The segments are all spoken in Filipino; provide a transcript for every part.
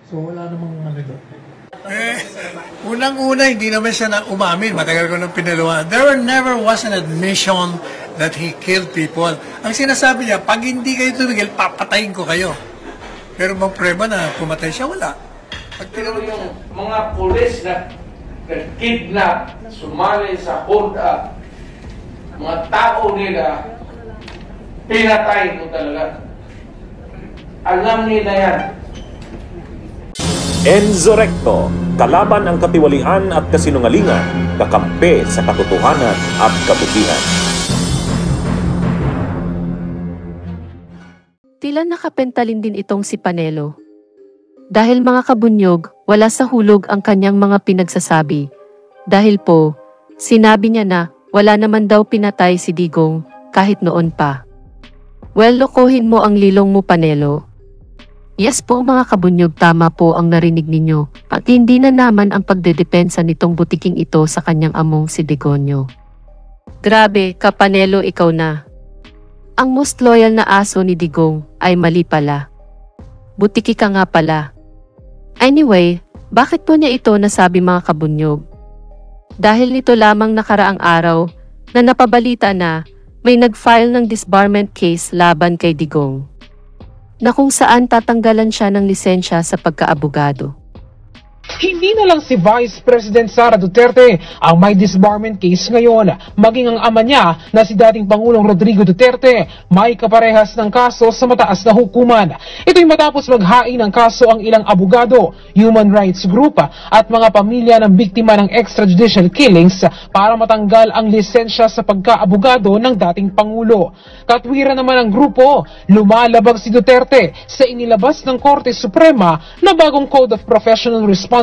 So wala namang ano doon. Unang-una, hindi naman siya na umamin. Matagal ko nang pinaluhan. Never was an admission that he killed people. Ang sinasabi niya, pag hindi kayo tumigil, papatayin ko kayo. Pero bang preba na pumatay siya, wala. Pero yung mga pulis na kidnap, sumali sa horda, mga tao nila, pinatay mo talaga. Alam nila yan. Enzo Recto, kalaban ang katiwalian at kasinungalingan, kakampi sa katotohanan at kabutihan. Tila nakapentalin din itong si Panelo. Dahil mga kabunyog, wala sa hulog ang kanyang mga pinagsasabi. Dahil po, sinabi niya na wala naman daw pinatay si Digong kahit noon pa. Well, lokohin mo ang lilong mo, Panelo. Yes po mga kabunyog, tama po ang narinig ninyo. At hindi na naman ang pagdedepensa nitong butiking ito sa kanyang among si Digonyo. Grabe, Kapanelo, ikaw na. Ang most loyal na aso ni Digong ay mali pala. Butiki ka nga pala. Anyway, bakit po niya ito nasabi mga kabunyog? Dahil nito lamang nakaraang araw na napabalita na may nag-file ng disbarment case laban kay Digong, na kung saan tatanggalan siya ng lisensya sa pagkaabogado. Hindi na lang si Vice President Sara Duterte ang may disbarment case ngayon, maging ang ama niya na si dating Pangulong Rodrigo Duterte may kaparehas ng kaso sa mataas na hukuman. Ito'y matapos maghain ng kaso ang ilang abogado, human rights group at mga pamilya ng biktima ng extrajudicial killings para matanggal ang lisensya sa pagkaabogado ng dating Pangulo. Katwiran naman ang grupo, lumalabag si Duterte sa inilabas ng Korte Suprema na bagong Code of Professional Responsibility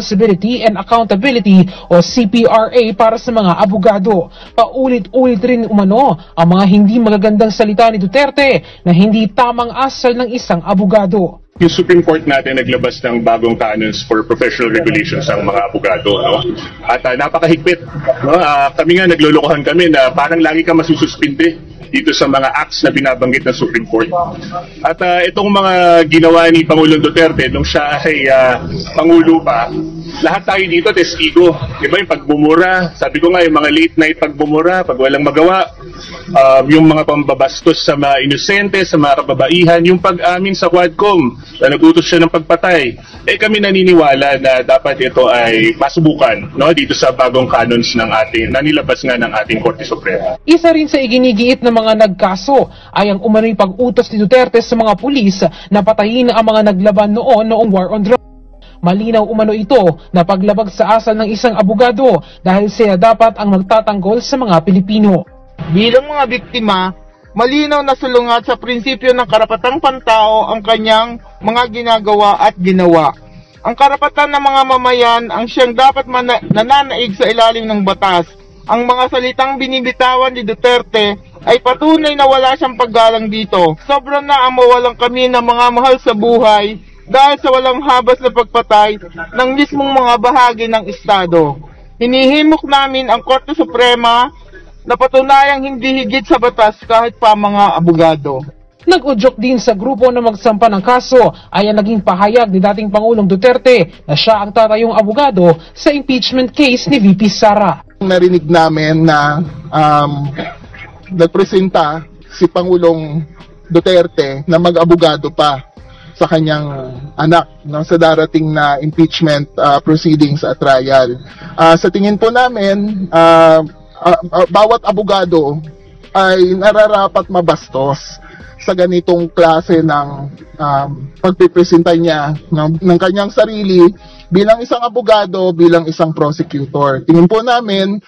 and Accountability o CPRA para sa mga abogado. Paulit-ulit rin umano ang mga hindi magagandang salita ni Duterte na hindi tamang asal ng isang abogado. Yung Supreme Court natin naglabas ng bagong canons for professional regulations ang mga abogado, no? At napakahigpit, no? Kami nga naglolokohan kami na parang lagi ka masususpinde dito sa mga acts na binabanggit ng Supreme Court. At itong mga ginawa ni Pangulong Duterte nung siya ay Pangulo pa, lahat tayo dito testigo. Diba yung pagbumura, sabi ko nga yung mga late night pagbumura, pag walang magawa, yung mga pambabastos sa mga inosente, sa mga kababaihan, yung pag-amin sa Quadcom na nagutos siya ng pagpatay. Kami naniniwala na dapat ito ay masubukan, no, dito sa bagong canons ng ating, na nilabas nga ng ating Korte Suprema. Isa rin sa iginigiit ng mga nagkaso ay ang umano'y pag-utos ni Duterte sa mga pulis na patayin ang mga naglaban noong War on Drugs. Malinaw umano ito na paglabag sa asal ng isang abogado dahil sila dapat ang magtatanggol sa mga Pilipino. Bilang mga biktima, malinaw na sulungat sa prinsipyo ng karapatang pantao ang kanyang mga ginagawa at ginawa. Ang karapatan ng mga mamayan ang siyang dapat nananaig sa ilalim ng batas. Ang mga salitang binibitawan ni Duterte ay patunay na wala siyang paggalang dito. Sobra na ang mawalang kami ng mga mahal sa buhay dahil sa walang habas na pagpatay ng mismong mga bahagi ng Estado. Hinihimok namin ang Korte Suprema na patunayang hindi higit sa batas kahit pa mga abogado. Nag-udyok din sa grupo na magsampa ng kaso ay ang naging pahayag ni dating Pangulong Duterte na siya ang tatayong abogado sa impeachment case ni VP Sara. Narinig namin na nagpresenta si Pangulong Duterte na mag-abogado pa sa kanyang anak, no, sa darating na impeachment proceedings at trial. Sa tingin po namin, bawat abogado ay nararapat mabastos sa ganitong klase ng pagpipresenta niya ng kanyang sarili bilang isang abogado, bilang isang prosecutor. Tingin po namin,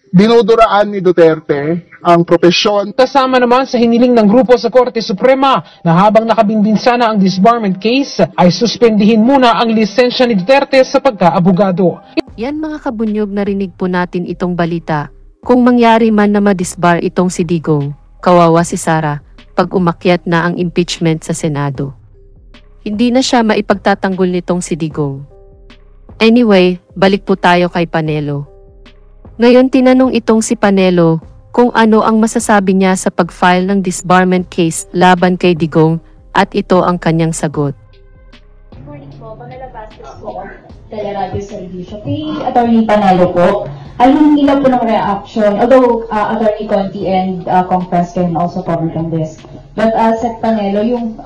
dinuduraan ni Duterte ang propesyon. Kasama naman sa hiniling ng grupo sa Korte Suprema na habang nakabinbin sana ang disbarment case ay suspendihin muna ang lisensya ni Duterte sa pagkaabogado. Yan mga kabunyog, narinig po natin itong balita. Kung mangyari man na madisbar itong si Digong, kawawa si Sara pag umakyat na ang impeachment sa Senado. Hindi na siya maipagtatanggol nitong si Digong. Anyway, balik po tayo kay Panelo. Ngayon tinanong itong si Panelo kung ano ang masasabi niya sa pag-file ng disbarment case laban kay Digong at ito ang kanyang sagot. Pamela Vasquez po, Teleradyo Servicio. Kay Attorney Panalo po, anong ilan po ng reaction, although Attorney Conti and Conference can also comment on this. But Sec Panelo, yung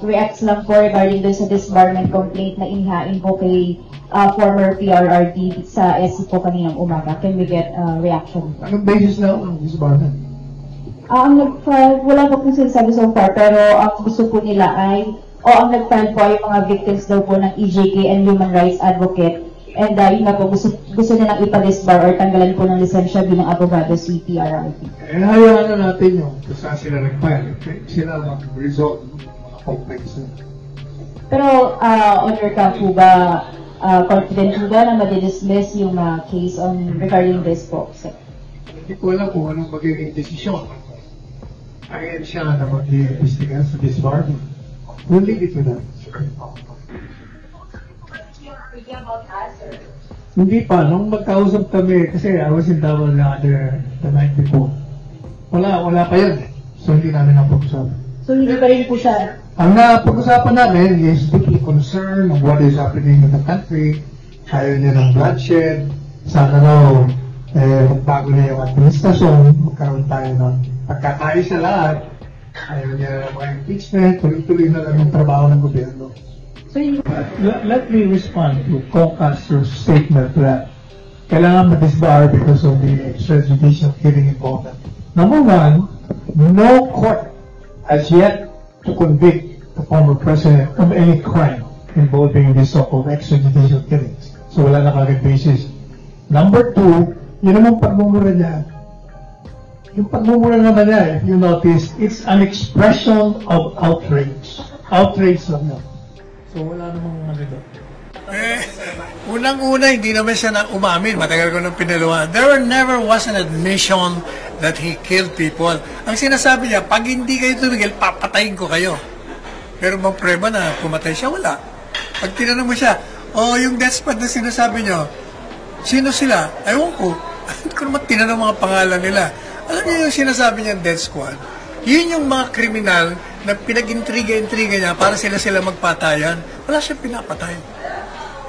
reacts lang po regarding doon sa disbarment complaint na inihain po kay former PRRD sa SC po kaninang umaga. Can we get reaction? Anong basis na ang disbarment? Ang nag-file, wala po kung sinasabi so far, pero ang gusto po nila ay ang nag-file po ay yung mga victims daw po ng EJK and Human Rights Advocate. And yun na po, gusto nilang ipa-disbar or tanggalan po ng lisensya bilang abogado si PRRD. Hayaan na natin yung kung saan sila nag-file. Sila mag-resolve ng mga complaints. Pero, Honor ka po ba, confident po ba na madidismiss yung case on regarding this po? Hindi ko alam kung anong magiging desisyon. Ayaw siya na mag-iimbestigan sa disbarment. We'll leave it to that. Hindi pa. Nung magkausap kami, kasi I was in Davao the night before. Wala pa yun. So hindi namin napag-usapan. So hindi pa rin po siya? Ang napag-usapan namin is deeply concerned of what is happening in the country. Ayaw niya ng bloodshed. Sana daw, magbago na yung administrasyon. Magkaroon tayo ng pagkakaayos sa lahat. Ayaw niya ng mga impeachment. Tuloy-tuloy na lang yung trabaho ng gobyerno. Let me respond to Concaster's statement that kailangan ma-disbar because of the extrajudicial killing involvement. Number one, no court has yet to convict the former president of any crime involving these so-called extrajudicial killings. So wala na kagad basis. Number two, yun naman pagmumura niya. Yung pagmumura naman niya, if you notice, it's an expression of outrage. Outrage lang yun. So wala namang ano doon. Unang-una, hindi naman siya na umamin. Matagal ko nang pinaluhan. There never was an admission that he killed people. Ang sinasabi niya, pag hindi kayo tumigil, papatayin ko kayo. Pero mang preba na pumatay siya, wala. Pag tinanong mo siya, yung death squad na sinasabi niyo, sino sila? Ewan ko. Hindi ko naman tinanong mga pangalan nila. Alam niyo yung sinasabi niya, death squad? Yun yung mga kriminal na pinag-intriga-intriga niya para sila magpatayan. Wala siyang pinapatay.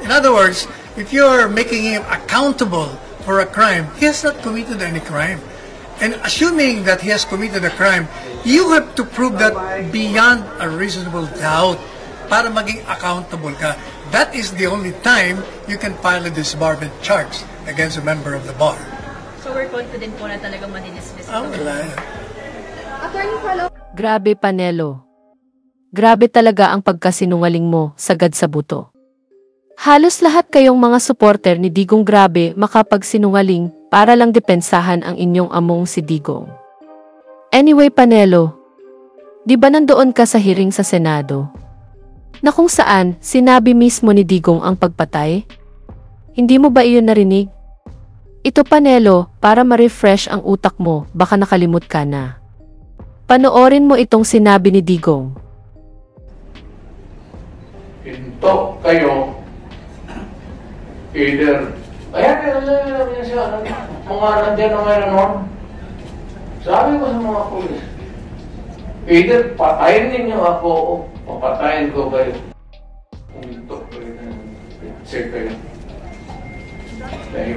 In other words, if you're making him accountable for a crime, he has not committed any crime. And assuming that he has committed a crime, you have to prove that beyond a reasonable doubt para maging accountable ka. That is the only time you can file a disbarment charge against a member of the bar. So we're confident po na talagang madidismiss ito? Wala yan. Grabe, Panelo. Grabe talaga ang pagkasinungaling mo, sagad sa buto. Halos lahat kayong mga supporter ni Digong Grabe makapagsinungaling para lang depensahan ang inyong among si Digong. Anyway, Panelo, di ba nandoon ka sa hearing sa Senado? Na kung saan sinabi mismo ni Digong ang pagpatay? Hindi mo ba iyon narinig? Ito, Panelo, para ma-refresh ang utak mo, baka nakalimot ka na. Panoorin mo itong sinabi ni Digong. Hinto kayo, either, mga nandiyan na ngayon nun, sabi ko sa mga pulis, either patayin ninyo ako o papatayin ko kayo. Hinto kayo, check kayo.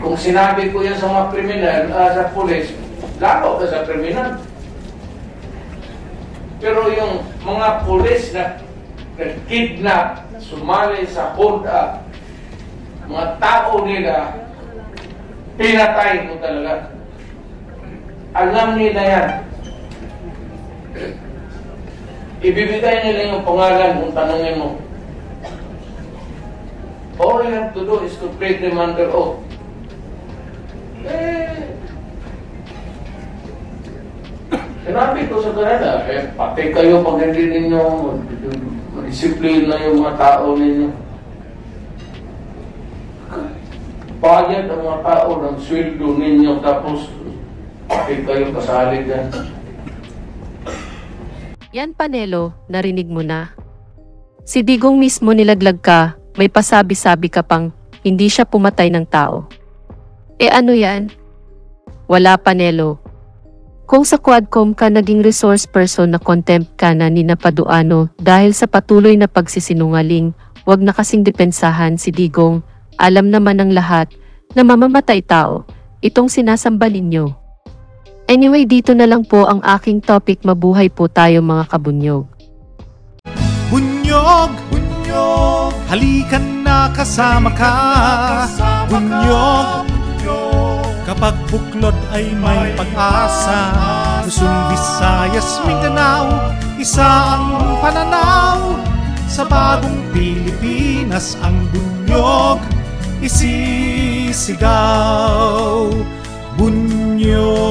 Kung sinabi ko yan sa mga kriminal, sa pulis, lalo ka sa kriminal. Pero yung mga pulis na nag-kidnap, sumali sa hold-up, mga tao nila, pinatay mo talaga. Alam nila yan. Ibibigay nila yung pangalan kung tanongin mo. All you have to do is to plead them under oath. Sinabi ko sa kanila, pati kayo pag hindi ninyo, disiplina yung mga tao ninyo. Bayad ang mga tao ng sweldo ninyo, tapos pati kayo kasali dyan. Yan, Panelo, narinig mo na. Si Digong mismo nilaglag ka, may pasabi-sabi ka pang hindi siya pumatay ng tao. Ano yan? Wala, Panelo. Kung sa Quadcom ka naging resource person na contempt ka na ni Paduano dahil sa patuloy na pagsisinungaling, wag na kasing depensahan si Digong. Alam naman ng lahat na mamamatay tao itong sinasamba ninyo. Anyway, dito na lang po ang aking topic. Mabuhay po tayo mga kabunyog. Bunyog, bunyog, halikan na kasama ka. Bunyog, kapag buklod ay may pag-asa. Luzon, Visayas, Mindanao, isa ang pananaw. Sa bagong Pilipinas ang bunyog isisigaw. Bunyog.